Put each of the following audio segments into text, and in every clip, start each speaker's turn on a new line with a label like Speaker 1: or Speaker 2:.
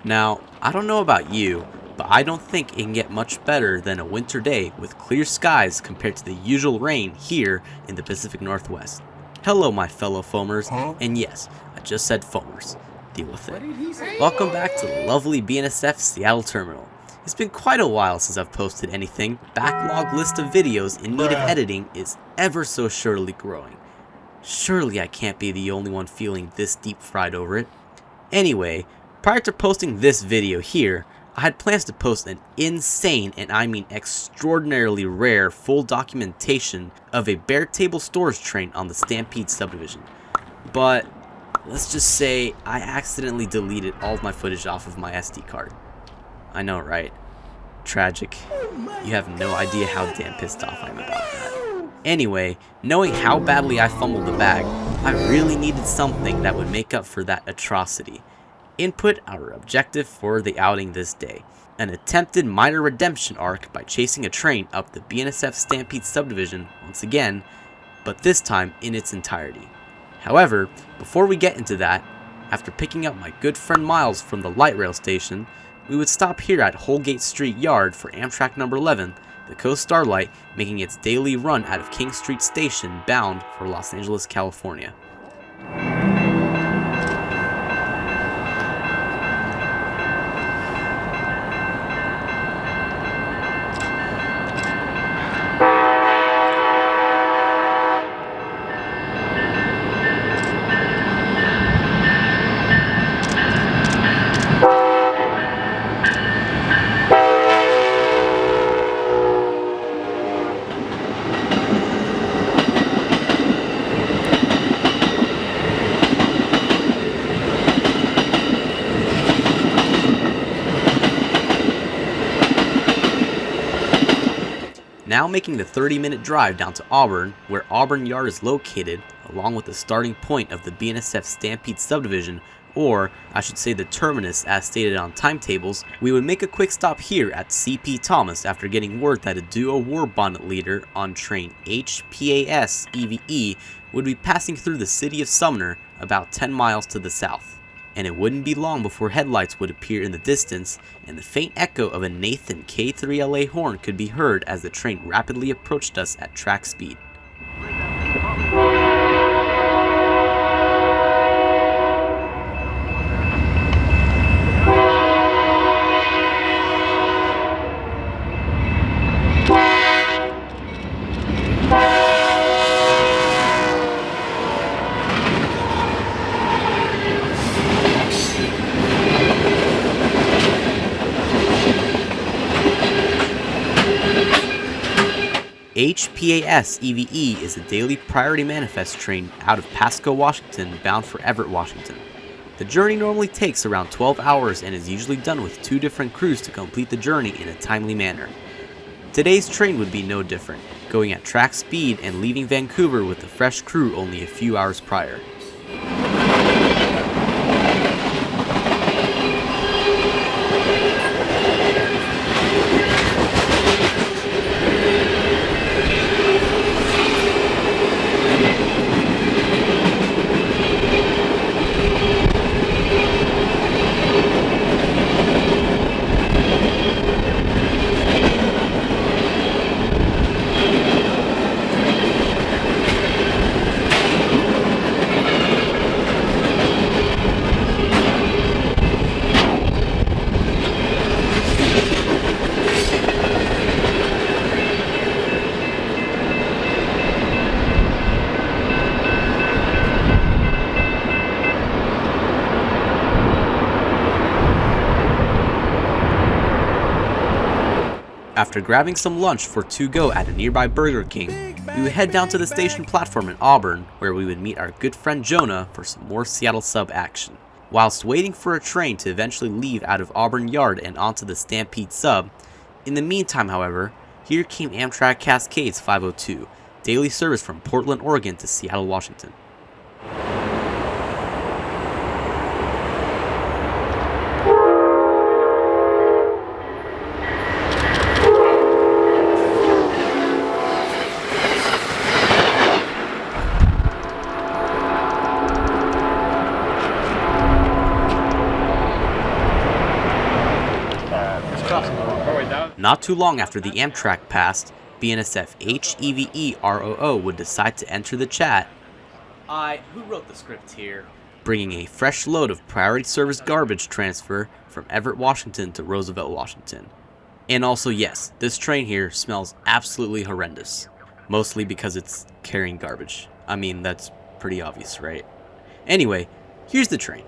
Speaker 1: Now, I don't know about you, but I don't think it can get much better than a winter day with clear skies compared to the usual rain here in the Pacific Northwest. Hello, my fellow foamers, and yes, I just said foamers. Deal with it. Welcome back to the lovely BNSF Seattle Terminal. It's been quite a while since I've posted anything. Backlog list of videos in need of editing is ever so surely growing. Surely I can't be the only one feeling this deep fried over it. Anyway, prior to posting this video here, I had plans to post an insane, and I mean extraordinarily rare, full documentation of a bare table storage train on the Stampede Subdivision. But let's just say I accidentally deleted all of my footage off of my SD card. I know, right? Tragic. You have no idea how damn pissed off I am about that. Anyway, knowing how badly I fumbled the bag, I really needed something that would make up for that atrocity. Input our objective for the outing this day. An attempted minor redemption arc by chasing a train up the BNSF Stampede Subdivision once again, but this time in its entirety. However, before we get into that, after picking up my good friend Miles from the light rail station, we would stop here at Holgate Street Yard for Amtrak number 11, the Coast Starlight making its daily run out of King Street Station bound for Los Angeles, California. Now making the 30-minute drive down to Auburn, where Auburn Yard is located, along with the starting point of the BNSF Stampede Subdivision, or I should say the terminus as stated on timetables, we would make a quick stop here at CP Thomas after getting word that a duo war bonnet leader on train HPAS EVE would be passing through the city of Sumner about 10 miles to the south. And it wouldn't be long before headlights would appear in the distance, and the faint echo of a Nathan K3LA horn could be heard as the train rapidly approached us at track speed. HPAS EVE is a daily priority manifest train out of Pasco, Washington, bound for Everett, Washington. The journey normally takes around 12 hours and is usually done with 2 different crews to complete the journey in a timely manner. Today's train would be no different, going at track speed and leaving Vancouver with a fresh crew only a few hours prior. After grabbing some lunch for to-go at a nearby Burger King, we would head down to the station platform in Auburn, where we would meet our good friend Jonah for some more Seattle sub action. Whilst waiting for a train to eventually leave out of Auburn Yard and onto the Stampede sub, in the meantime, however, here came Amtrak Cascades 502, daily service from Portland, Oregon to Seattle, Washington. Not too long after the Amtrak passed, BNSF HEVEROO would decide to enter the chat. Who wrote the script here? Bringing a fresh load of priority service garbage transfer from Everett, Washington to Roosevelt, Washington. And also, yes, this train here smells absolutely horrendous. Mostly because it's carrying garbage. I mean, that's pretty obvious, right? Anyway, here's the train.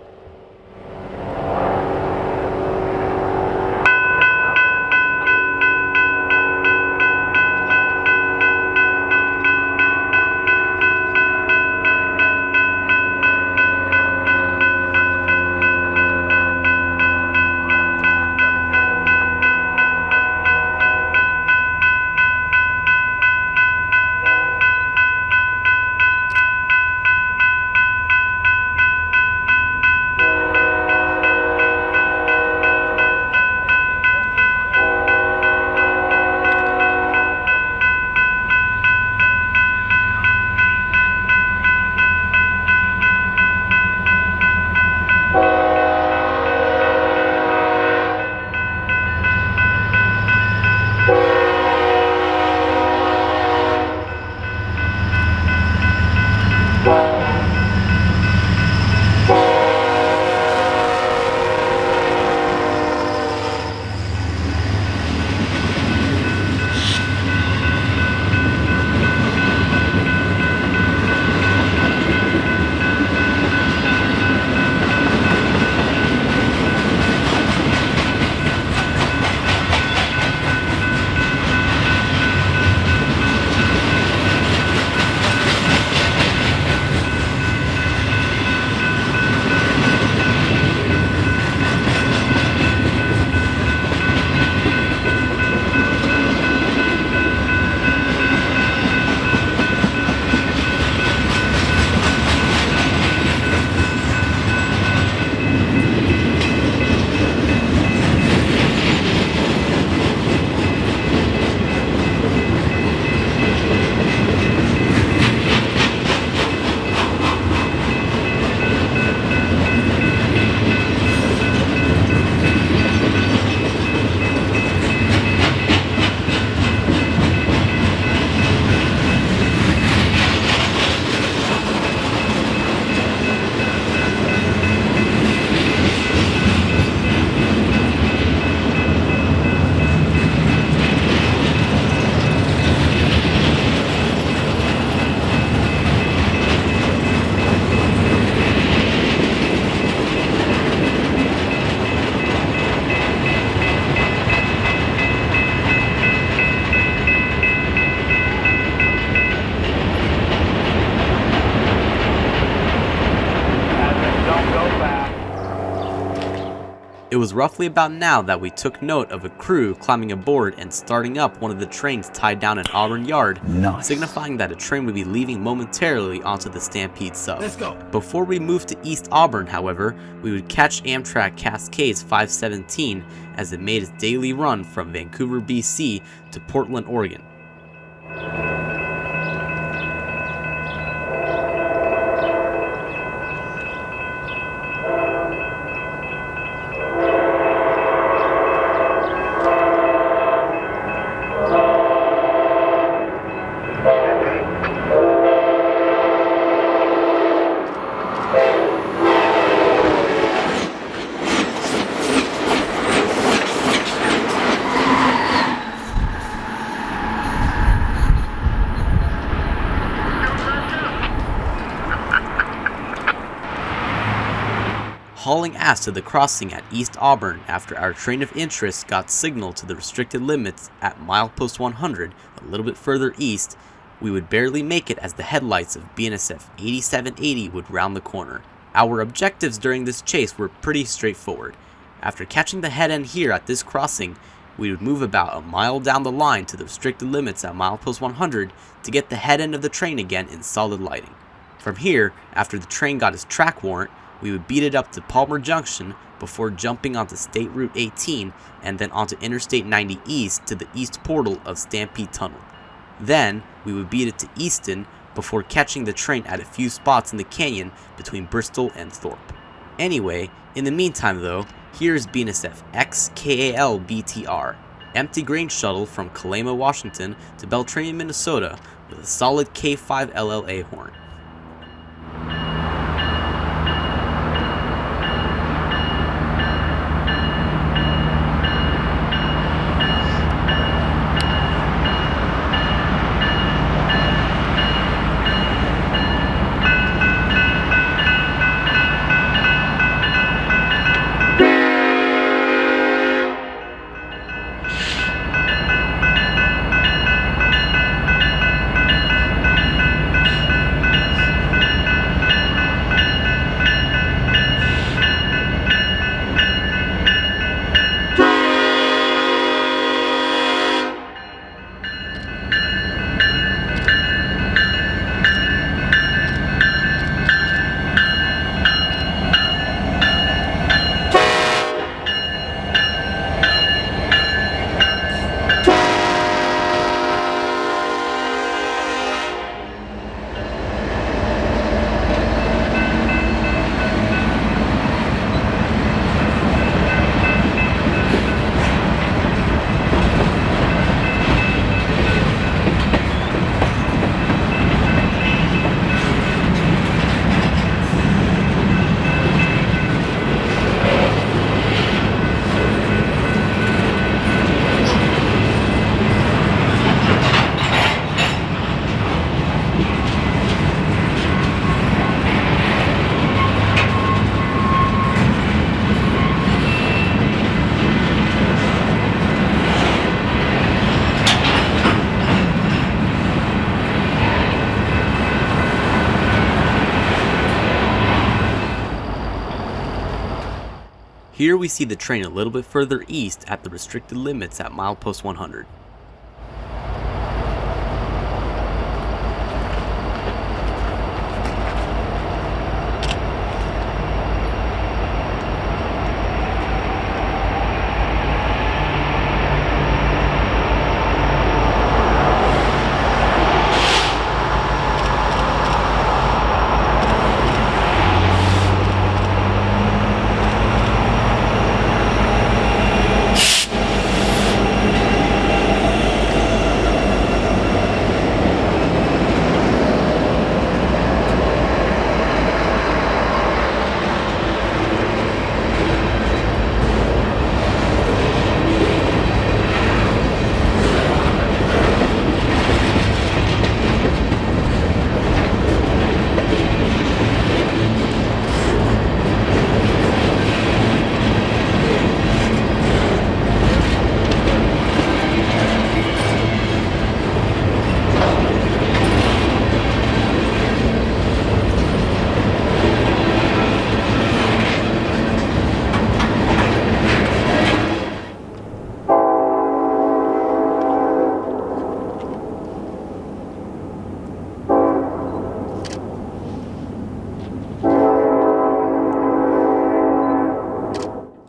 Speaker 1: It was roughly about now that we took note of a crew climbing aboard and starting up one of the trains tied down in Auburn Yard, signifying that a train would be leaving momentarily onto the Stampede Sub.
Speaker 2: Let's go.
Speaker 1: Before we moved to East Auburn, however, we would catch Amtrak Cascades 517 as it made its daily run from Vancouver, BC to Portland, Oregon. Hauling ass to the crossing at East Auburn after our train of interest got signal to the restricted limits at milepost 100 a little bit further east, we would barely make it as the headlights of BNSF 8780 would round the corner. Our objectives during this chase were pretty straightforward. After catching the head end here at this crossing, we would move about a mile down the line to the restricted limits at milepost 100 to get the head end of the train again in solid lighting. From here, after the train got its track warrant, we would beat it up to Palmer Junction before jumping onto State Route 18 and then onto Interstate 90 East to the east portal of Stampede Tunnel. Then, we would beat it to Easton before catching the train at a few spots in the canyon between Bristol and Thorpe. Anyway, in the meantime though, here's BNSF XKAL BTR. empty grain shuttle from Cle Elum, Washington to Beltrami, Minnesota with a solid K5 LLA horn. Here we see the train a little bit further east at the restricted limits at milepost 100.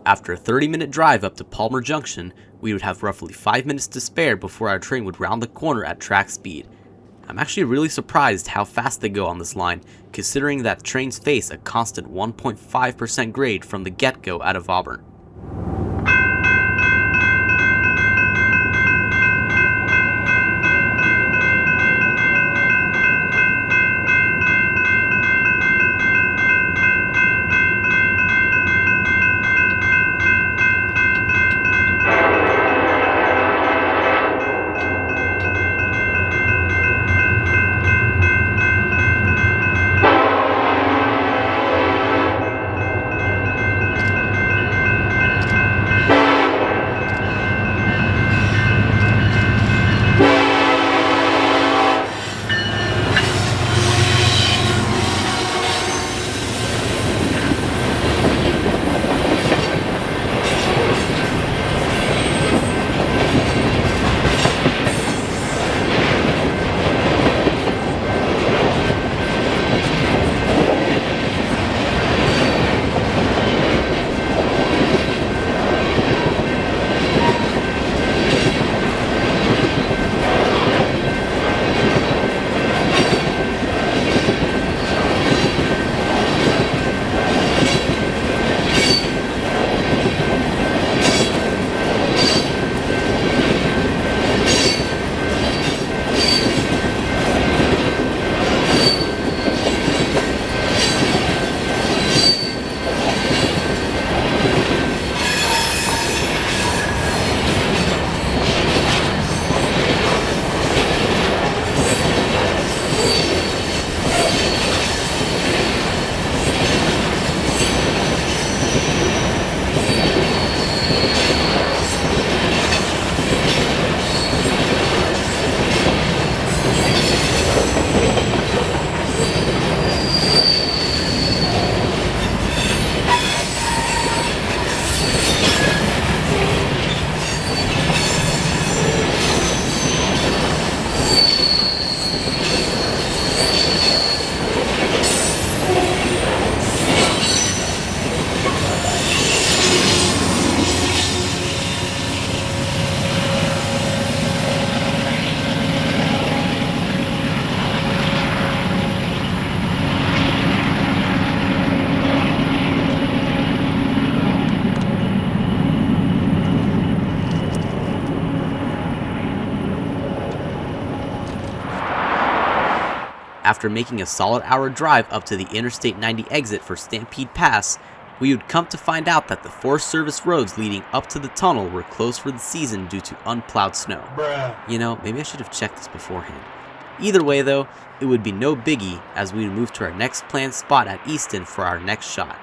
Speaker 1: After a 30-minute drive up to Palmer Junction, we would have roughly 5 minutes to spare before our train would round the corner at track speed. I'm actually really surprised how fast they go on this line, considering that trains face a constant 1.5% grade from the get-go out of Auburn. after making a solid hour drive up to the Interstate 90 exit for Stampede Pass, we would come to find out that the 4 service roads leading up to the tunnel were closed for the season due to unplowed snow. You know, maybe I should have checked this beforehand. Either way though, it would be no biggie as we would move to our next planned spot at Easton for our next shot.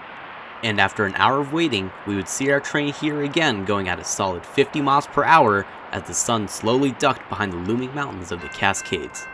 Speaker 1: And after an hour of waiting, we would see our train here again going at a solid 50 miles per hour as the sun slowly ducked behind the looming mountains of the Cascades.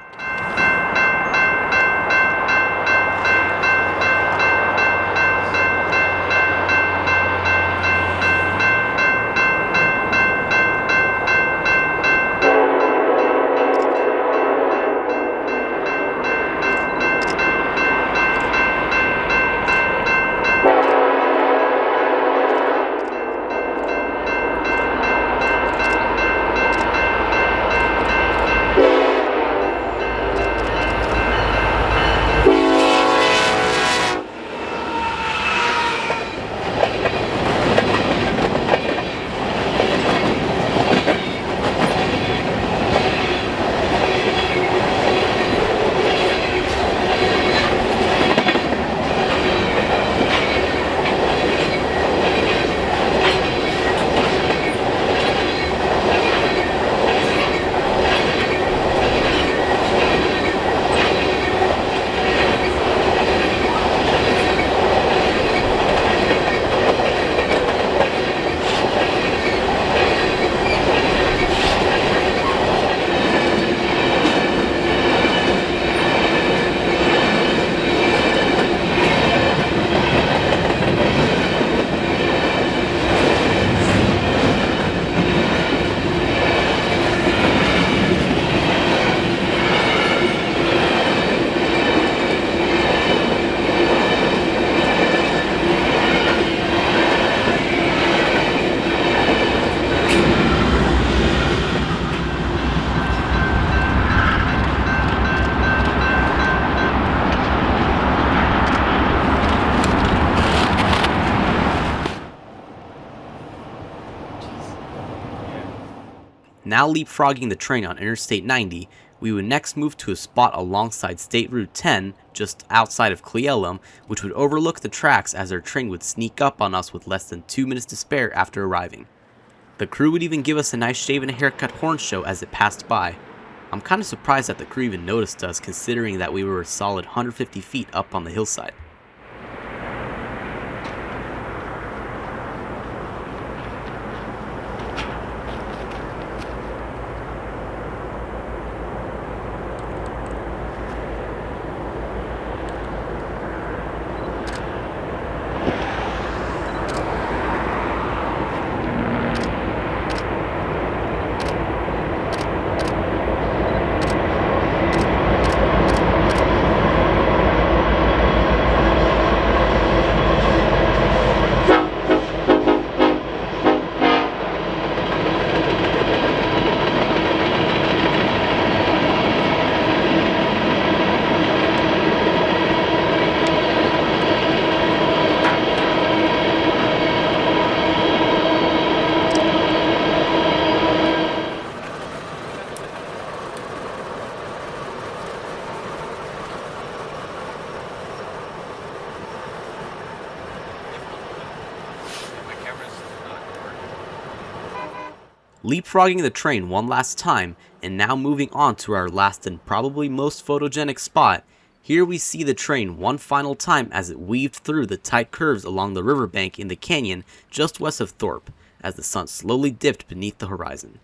Speaker 1: Now leapfrogging the train on Interstate 90, we would next move to a spot alongside State Route 10, just outside of Cle Elum, which would overlook the tracks as our train would sneak up on us with less than 2 minutes to spare after arriving. The crew would even give us a nice shave and a haircut horn show as it passed by. I'm kinda surprised that the crew even noticed us, considering that we were a solid 150 feet up on the hillside. Leapfrogging the train one last time, and now moving on to our last and probably most photogenic spot, here we see the train one final time as it weaved through the tight curves along the riverbank in the canyon just west of Thorpe, as the sun slowly dipped beneath the horizon.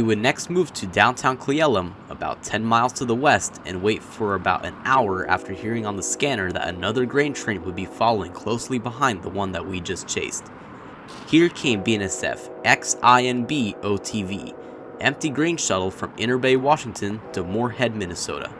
Speaker 1: We would next move to downtown Cle Elum, about 10 miles to the west, and wait for about an hour after hearing on the scanner that another grain train would be following closely behind the one that we just chased. Here came BNSF XINB OTV, empty grain shuttle from Inner Bay, Washington to Moorhead, Minnesota.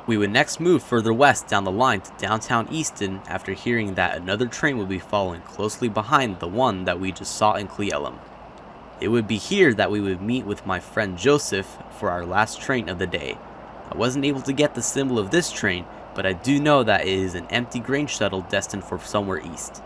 Speaker 1: We would next move further west down the line to downtown Easton after hearing that another train would be following closely behind the one that we just saw in Cle Elum. It would be here that we would meet with my friend Joseph for our last train of the day. I wasn't able to get the symbol of this train, but I do know that it is an empty grain shuttle destined for somewhere east.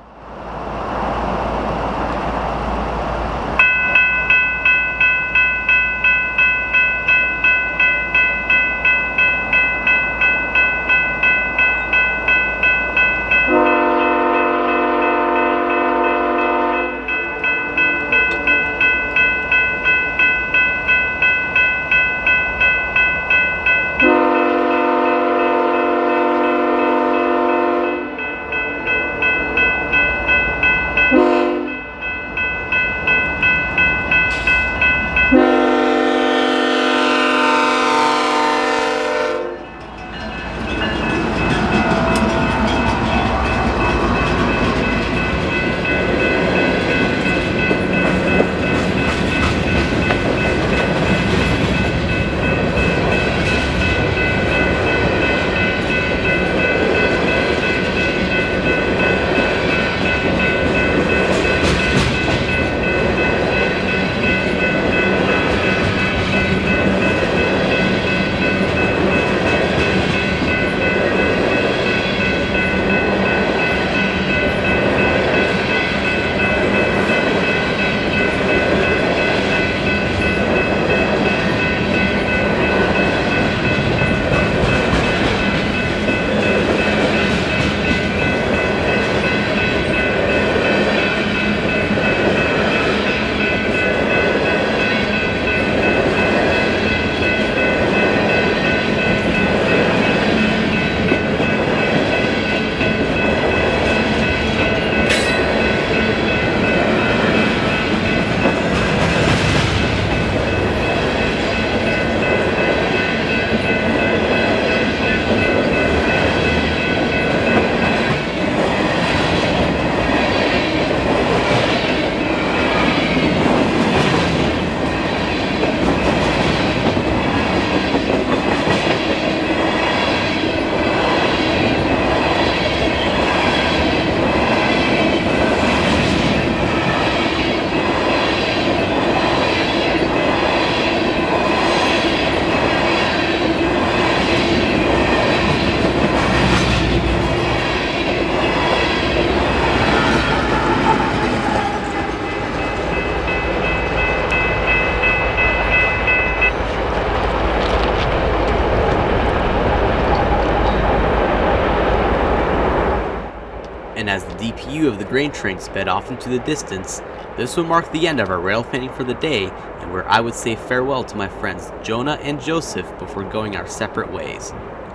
Speaker 1: DPU of the grain train sped off into the distance, this would mark the end of our rail fanning for the day, and where I would say farewell to my friends Jonah and Joseph before going our separate ways.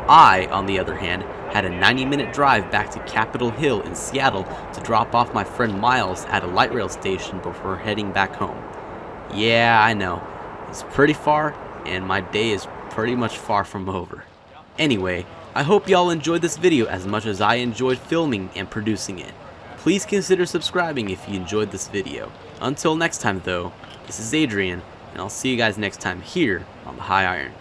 Speaker 1: I, on the other hand, had a 90-minute drive back to Capitol Hill in Seattle to drop off my friend Miles at a light rail station before heading back home. Yeah, I know, it's pretty far, and my day is pretty much far from over. Anyway, I hope y'all enjoyed this video as much as I enjoyed filming and producing it. Please consider subscribing if you enjoyed this video. Until next time though, this is Adrian, and I'll see you guys next time here on the High Iron.